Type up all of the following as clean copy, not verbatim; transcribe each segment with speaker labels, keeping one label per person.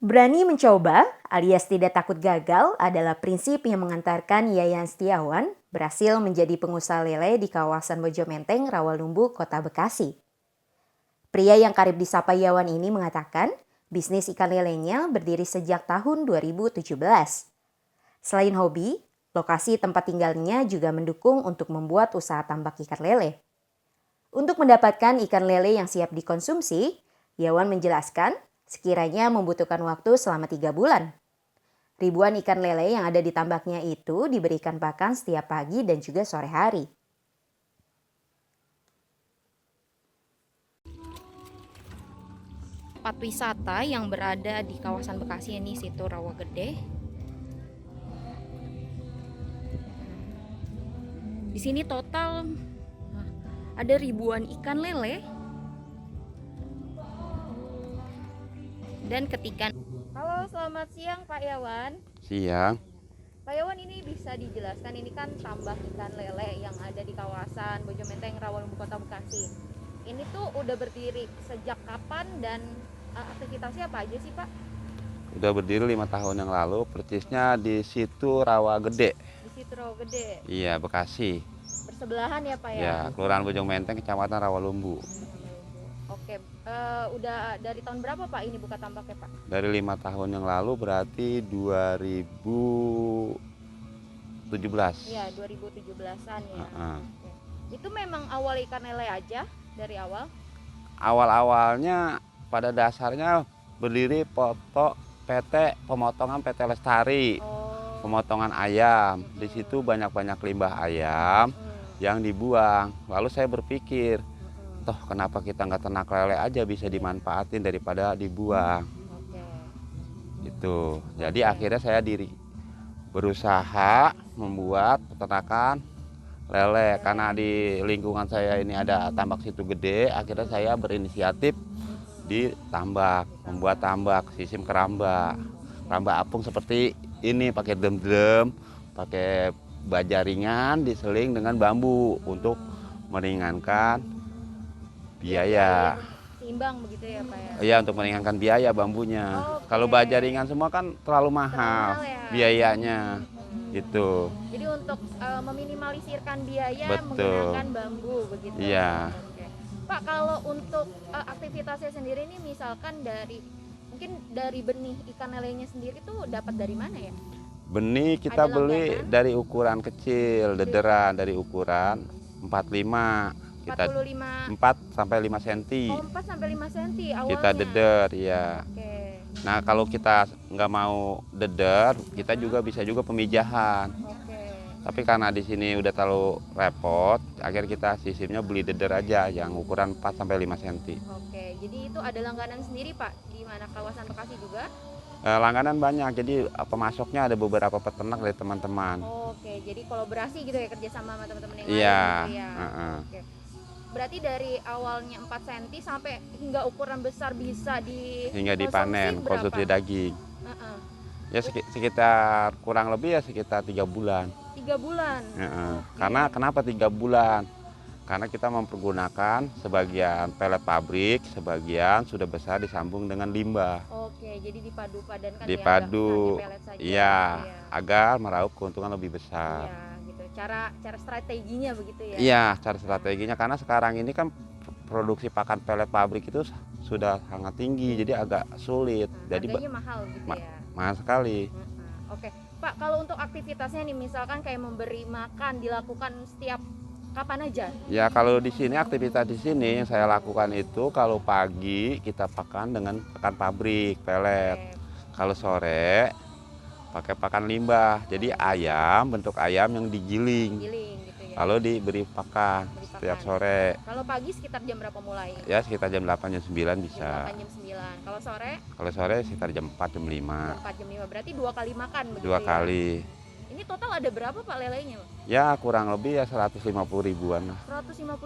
Speaker 1: Berani mencoba alias tidak takut gagal adalah prinsip yang mengantarkan Yayan Setiawan berhasil menjadi pengusaha lele di kawasan Mojomenteng, Rawalumbu, Kota Bekasi. Pria yang karib disapa Yawan ini mengatakan bisnis ikan lelenya berdiri sejak tahun 2017. Selain hobi, lokasi tempat tinggalnya juga mendukung untuk membuat usaha tambak ikan lele. Untuk mendapatkan ikan lele yang siap dikonsumsi, Yawan menjelaskan sekiranya membutuhkan waktu selama 3 bulan. Ribuan ikan lele yang ada di tambaknya itu diberikan pakan setiap pagi dan juga sore hari.
Speaker 2: Tempat wisata yang berada di kawasan Bekasi ini situ Rawagede. Di sini total ada ribuan ikan lele dan ketikan. Halo, selamat siang Pak Yawan.
Speaker 3: Siang.
Speaker 2: Pak Yawan, ini bisa dijelaskan, ini kan tambak ikan lele yang ada di kawasan Mojomenteng, Rawalumbu, Kota Bekasi. Ini tuh udah berdiri sejak kapan dan aktivitasnya apa aja sih Pak?
Speaker 3: Udah berdiri 5 tahun yang lalu, persisnya di situ Rawagede.
Speaker 2: Di situ Rawagede.
Speaker 3: Iya, Bekasi.
Speaker 2: Bersebelahan ya Pak ya?
Speaker 3: Ya, Kelurahan Bojong Menteng, Kecamatan Rawalumbu.
Speaker 2: Oke, udah dari tahun berapa Pak ini buka tambaknya Pak?
Speaker 3: Dari 5 tahun yang lalu berarti 2017.
Speaker 2: Iya, 2017-an ya.
Speaker 3: Uh-uh.
Speaker 2: Oke. Itu memang awal ikan lele aja dari awal?
Speaker 3: Awal-awalnya pada dasarnya berdiri pemotongan PT Lestari.
Speaker 2: Oh.
Speaker 3: Pemotongan ayam. Di situ banyak-banyak limbah ayam yang dibuang. Lalu saya berpikir, toh kenapa kita nggak ternak lele aja, bisa dimanfaatin daripada dibuang.
Speaker 2: Oke.
Speaker 3: Gitu. Jadi akhirnya saya berusaha membuat peternakan lele karena di lingkungan saya ini ada tambak situ gede. Akhirnya saya berinisiatif di tambak, membuat tambak sistem keramba apung seperti ini, pakai dem-dem, pakai baja ringan diseling dengan bambu untuk meringankan biaya.
Speaker 2: Seimbang begitu ya Pak ya?
Speaker 3: Iya, untuk meringankan biaya bambunya.
Speaker 2: Oke.
Speaker 3: Kalau baja ringan semua kan terlalu mahal
Speaker 2: Terlalu mahal ya?
Speaker 3: biayanya. Gitu.
Speaker 2: Jadi untuk meminimalisirkan biaya
Speaker 3: Betul.
Speaker 2: menggunakan bambu begitu.
Speaker 3: Iya.
Speaker 2: Oke. Pak, kalau untuk aktivitasnya sendiri ini misalkan mungkin dari benih ikan lelenya sendiri tuh dapat dari mana ya?
Speaker 3: Benih kita
Speaker 2: Ada
Speaker 3: beli
Speaker 2: langganan?
Speaker 3: dari ukuran kecil, dederan, dari ukuran 45. Kita
Speaker 2: 45.
Speaker 3: 4 sampai 5 cm.
Speaker 2: Oh, 4 sampai 5 cm awalnya.
Speaker 3: Kita deder, ya.
Speaker 2: Oke.
Speaker 3: Nah, kalau kita nggak mau deder, kita juga bisa juga pemijahan.
Speaker 2: Oke.
Speaker 3: Tapi karena di sini udah terlalu repot, akhirnya kita sistemnya beli deder aja yang ukuran 4 sampai 5 cm.
Speaker 2: Oke, jadi itu ada langganan sendiri Pak di mana kawasan Bekasi juga?
Speaker 3: Langganan banyak, jadi pemasoknya ada beberapa peternak dari teman-teman.
Speaker 2: Oke, jadi kolaborasi gitu ya, kerjasama sama teman-teman yang
Speaker 3: Iya.
Speaker 2: lain gitu ya. Oke. Berarti dari awalnya 4 cm sampai hingga ukuran besar bisa
Speaker 3: Hingga dipanen, konsumsi daging.
Speaker 2: Heeh.
Speaker 3: Ya sekitar kurang lebih ya sekitar 3 bulan.
Speaker 2: 3 bulan.
Speaker 3: Karena kenapa 3 bulan? Karena kita mempergunakan sebagian pelet pabrik, sebagian sudah besar disambung dengan limbah.
Speaker 2: Oke, jadi dipadu-padankan
Speaker 3: Dipadu,
Speaker 2: ya, pelet saja.
Speaker 3: iya, agar meraup keuntungan lebih besar.
Speaker 2: Iya, gitu. Cara strateginya begitu ya.
Speaker 3: Iya, cara strateginya karena sekarang ini kan produksi pakan pelet pabrik itu sudah sangat tinggi, jadi agak sulit. Jadi
Speaker 2: harganya mahal gitu ya.
Speaker 3: mahal sekali.
Speaker 2: Oke, Pak, kalau untuk aktivitasnya nih, misalkan kayak memberi makan dilakukan setiap kapan aja?
Speaker 3: Ya, kalau di sini aktivitas di sini yang saya lakukan itu kalau pagi kita pakan dengan pakan pabrik pelet. Kalau sore pakai pakan limbah. Jadi bentuk ayam yang digiling.
Speaker 2: Giling gitu ya.
Speaker 3: Lalu diberi pakan setiap sore.
Speaker 2: Kalau pagi sekitar jam berapa mulai?
Speaker 3: Ya, sekitar jam 8 jam 9 bisa.
Speaker 2: Jam 8 jam 9. Kalau sore?
Speaker 3: Kalau sore sekitar jam 4 jam 5.
Speaker 2: 4 jam 5. Berarti 2 kali makan begitu
Speaker 3: 2
Speaker 2: ya?
Speaker 3: kali.
Speaker 2: Ini total ada berapa Pak lelenya?
Speaker 3: Ya, kurang lebih ya 150 ribuan lah.
Speaker 2: 150.000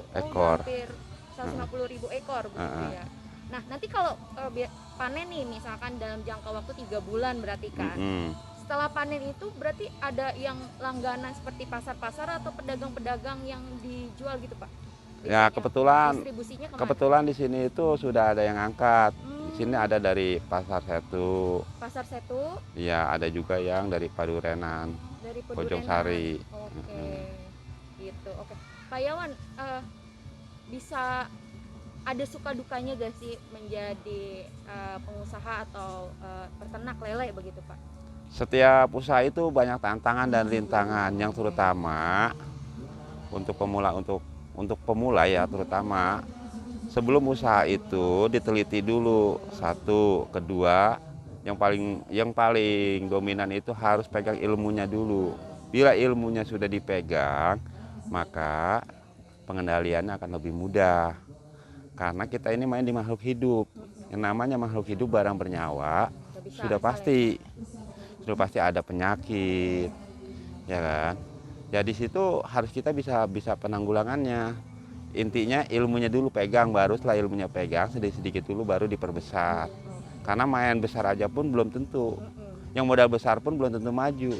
Speaker 3: Ekor.
Speaker 2: Hampir 150.000 ekor begitu ya. Nah, nanti kalau panen nih misalkan dalam jangka waktu 3 bulan berarti kan. Setelah panen itu berarti ada yang langganan seperti pasar-pasar atau pedagang-pedagang yang dijual gitu Pak?
Speaker 3: Ya,
Speaker 2: Distribusinya kemana?
Speaker 3: kebetulan di sini itu sudah ada yang angkat. Di sini ada dari Pasar Setu.
Speaker 2: Pasar Setu,
Speaker 3: Iya, ada juga yang dari Padurenan,
Speaker 2: dari
Speaker 3: Bojong
Speaker 2: Pedurenan.
Speaker 3: Sari.
Speaker 2: Oke, gitu. Oke, Pak Yawan, bisa ada suka dukanya gak sih menjadi pengusaha atau peternak lele begitu Pak?
Speaker 3: Setiap usaha itu banyak tantangan dan rintangan, yang terutama untuk pemula ya, terutama sebelum usaha itu diteliti dulu. Satu, kedua, yang paling dominan itu harus pegang ilmunya dulu. Bila ilmunya sudah dipegang, maka pengendaliannya akan lebih mudah. Karena kita ini main di makhluk hidup. Yang namanya makhluk hidup barang bernyawa sudah pasti ada penyakit, ya kan? Ya di situ harus kita bisa penanggulangannya. Intinya ilmunya dulu pegang, baru setelah ilmunya pegang sedikit-sedikit dulu baru diperbesar. Karena main besar aja pun belum tentu. Yang modal besar pun belum tentu maju.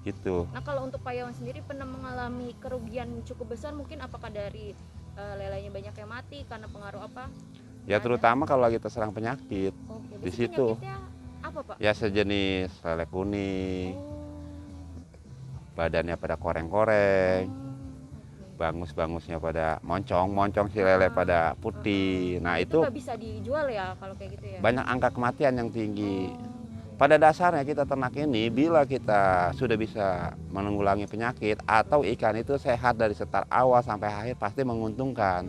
Speaker 3: Gitu.
Speaker 2: Nah, kalau untuk Pak Yawan sendiri pernah mengalami kerugian cukup besar, mungkin apakah dari lelenya banyak yang mati karena pengaruh apa?
Speaker 3: Ya terutama kalau lagi terserang penyakit.
Speaker 2: Oke,
Speaker 3: Di situ.
Speaker 2: penyakitnya apa Pak?
Speaker 3: Ya sejenis lele kuning, badannya pada koreng-koreng, bangus-bangusnya pada moncong si lele pada putih. Nah itu
Speaker 2: nggak bisa dijual ya kalau kayak gitu ya?
Speaker 3: banyak angka kematian yang tinggi. Pada dasarnya kita ternak ini, bila kita sudah bisa menanggulangi penyakit atau ikan itu sehat dari start awal sampai akhir, pasti menguntungkan.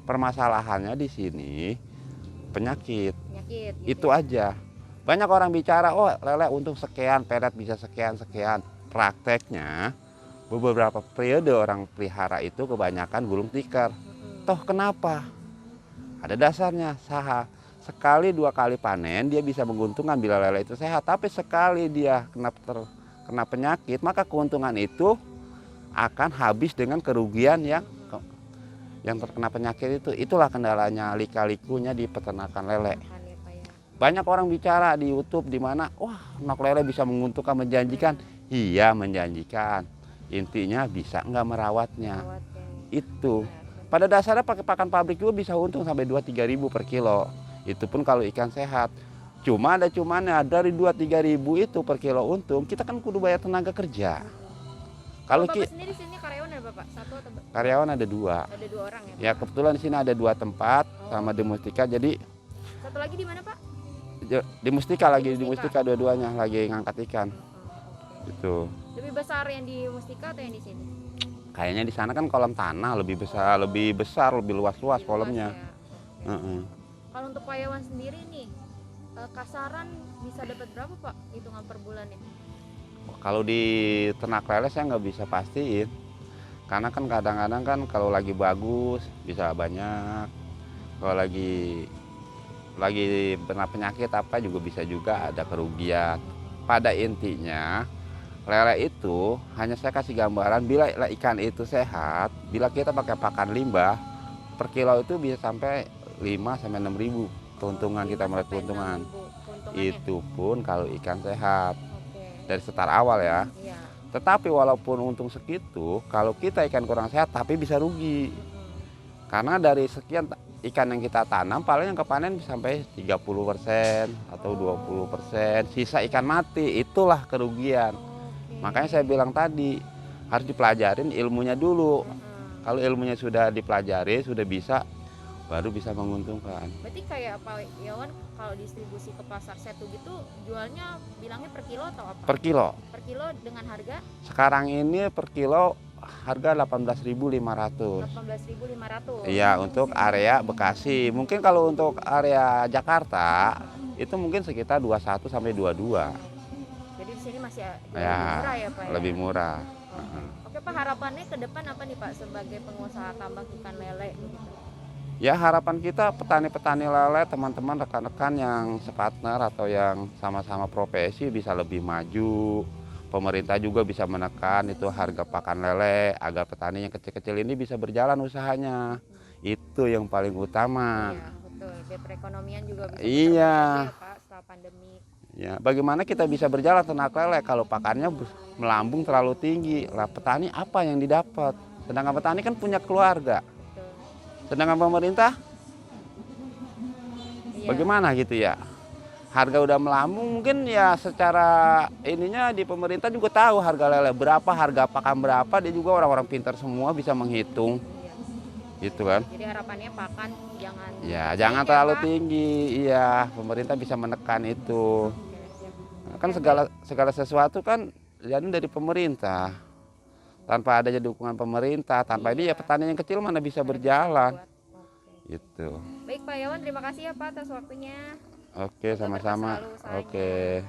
Speaker 3: Permasalahannya di sini penyakit gitu. Itu aja. Banyak orang bicara, oh lele untung sekian, pelet bisa sekian. Prakteknya beberapa periode orang pelihara itu kebanyakan gulung tikar. Toh kenapa? Ada dasarnya. Sekali 2 kali panen dia bisa menguntungkan bila lele itu sehat. Tapi sekali dia kena penyakit, maka keuntungan itu akan habis dengan kerugian yang terkena penyakit itu. Itulah kendalanya, lika-likunya di peternakan lele. Banyak orang bicara di YouTube di mana, wah, ternak lele bisa menguntungkan, menjanjikan. Iya, menjanjikan. Intinya bisa nggak merawatnya. Itu. Pada dasarnya pakai pakan pabrik juga bisa untung sampai 2-3 ribu per kilo. Itu pun kalau ikan sehat. Cuma ada cumannya, dari 2-3 ribu itu per kilo untung, kita kan kudu bayar tenaga kerja. Kalau
Speaker 2: Bapak sendiri sini karyawan ada Bapak? Satu atau
Speaker 3: karyawan ada 2.
Speaker 2: Ada 2 orang ya?
Speaker 3: Ya kebetulan di sini ada 2 tempat sama di Mustika. Jadi
Speaker 2: satu lagi di mana Pak?
Speaker 3: Di Mustika lagi, di Mustika dua-duanya lagi ngangkat ikan. Gitu.
Speaker 2: Lebih besar yang di Mustika atau yang di sini?
Speaker 3: Kayaknya di sana kan kolam tanah lebih besar, lebih luas-luas kolamnya.
Speaker 2: Ya. Kalau untuk Pak Yawan sendiri nih, kasaran bisa dapat berapa Pak hitungan per bulannya?
Speaker 3: Kalau di ternak lele saya nggak bisa pastiin, karena kan kadang-kadang kan kalau lagi bagus bisa banyak, kalau lagi kena penyakit apa juga bisa juga ada kerugian. Pada intinya lele itu hanya saya kasih gambaran, bila ikan itu sehat, bila kita pakai pakan limbah per kilo itu bisa sampai 5-6 ribu keuntungan, kita melihat keuntungan. Itu pun kalau ikan sehat. Dari start awal ya. Tetapi walaupun untung segitu, kalau kita ikan kurang sehat tapi bisa rugi. Karena dari sekian ikan yang kita tanam paling yang kepanen bisa sampai 30% atau 20%, sisa ikan mati. Itulah kerugian. Makanya saya bilang tadi harus dipelajarin ilmunya dulu. Kalau ilmunya sudah dipelajari, sudah bisa, baru bisa menguntungkan.
Speaker 2: Berarti kayak Pak Yawan kalau distribusi ke pasar Setu gitu jualnya bilangnya per kilo atau apa?
Speaker 3: Per kilo.
Speaker 2: Per kilo dengan harga?
Speaker 3: Sekarang ini per kilo harga 18.500.
Speaker 2: 18.500.
Speaker 3: Iya, untuk area Bekasi. Mungkin kalau untuk area Jakarta itu mungkin sekitar 21 sampai 22.
Speaker 2: Jadi di sini masih
Speaker 3: Ya,
Speaker 2: lebih murah ya Pak?
Speaker 3: Lebih murah.
Speaker 2: Oke Pak, harapannya ke depan apa nih Pak sebagai pengusaha tambak ikan lele begitu?
Speaker 3: Ya harapan kita petani-petani lele, teman-teman rekan-rekan yang separtner atau yang sama-sama profesi bisa lebih maju. Pemerintah juga bisa menekan itu harga pakan lele agar petani yang kecil-kecil ini bisa berjalan usahanya. Itu yang paling utama.
Speaker 2: Iya betul, biar perekonomian juga bisa
Speaker 3: iya.
Speaker 2: Ya, Pak, setelah pandemi.
Speaker 3: Ya, bagaimana kita bisa berjalan ternak lele kalau pakannya melambung terlalu tinggi? Lah petani apa yang didapat? Sedangkan petani kan punya keluarga. Sedangkan pemerintah bagaimana gitu ya. Harga udah melambung, mungkin ya secara ininya di pemerintah juga tahu harga lele berapa, harga pakan berapa, dia juga orang-orang pintar semua bisa menghitung. Gitu kan.
Speaker 2: Jadi harapannya pakan jangan
Speaker 3: jangan terlalu tinggi. Iya, pemerintah bisa menekan itu. Kan segala sesuatu kan jadi dari pemerintah. Tanpa adanya dukungan pemerintah, tanpa ini ya petani yang kecil mana bisa berjalan. Gitu.
Speaker 2: Baik Pak Yawan, terima kasih ya Pak atas waktunya.
Speaker 3: Oke, sama-sama. Oke.